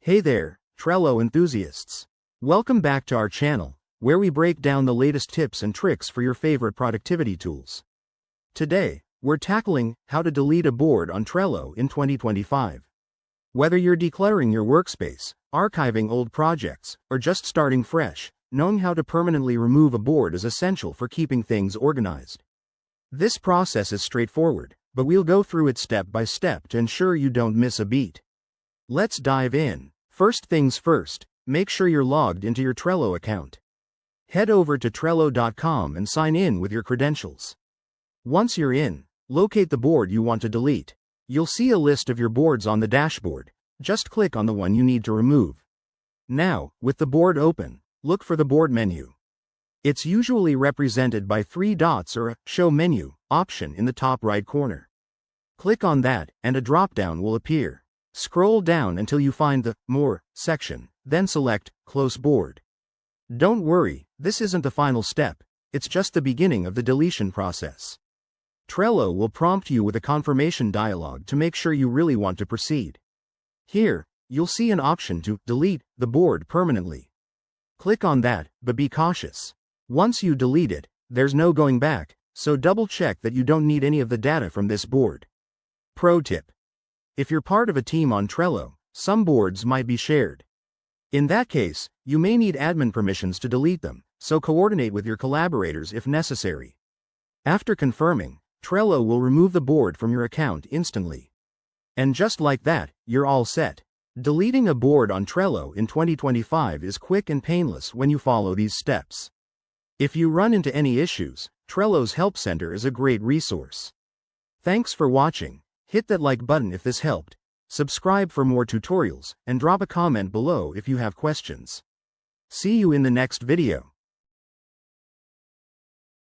Hey there, Trello enthusiasts. Welcome back to our channel, where we break down the latest tips and tricks for your favorite productivity tools. Today, we're tackling how to delete a board on Trello in 2025. Whether you're decluttering your workspace, archiving old projects, or just starting fresh, knowing how to permanently remove a board is essential for keeping things organized. This process is straightforward, but we'll go through it step by step to ensure you don't miss a beat. Let's dive in. First things first, make sure you're logged into your Trello account. Head over to Trello.com and sign in with your credentials. Once you're in, locate the board you want to delete. You'll see a list of your boards on the dashboard. Just click on the one you need to remove. Now, with the board open, look for the board menu. It's usually represented by 3 dots or a Show Menu option in the top right corner. Click on that, and a drop-down will appear. Scroll down until you find the More section, then select Close Board. Don't worry, this isn't the final step, it's just the beginning of the deletion process. Trello will prompt you with a confirmation dialog to make sure you really want to proceed. Here, you'll see an option to delete the board permanently. Click on that, but be cautious. Once you delete it, there's no going back, so double-check that you don't need any of the data from this board. Pro tip: if you're part of a team on Trello, some boards might be shared. In that case, you may need admin permissions to delete them, so coordinate with your collaborators if necessary. After confirming, Trello will remove the board from your account instantly. And just like that, you're all set. Deleting a board on Trello in 2025 is quick and painless when you follow these steps. If you run into any issues, Trello's Help Center is a great resource. Thanks for watching. Hit that like button if this helped, subscribe for more tutorials, and drop a comment below if you have questions. See you in the next video.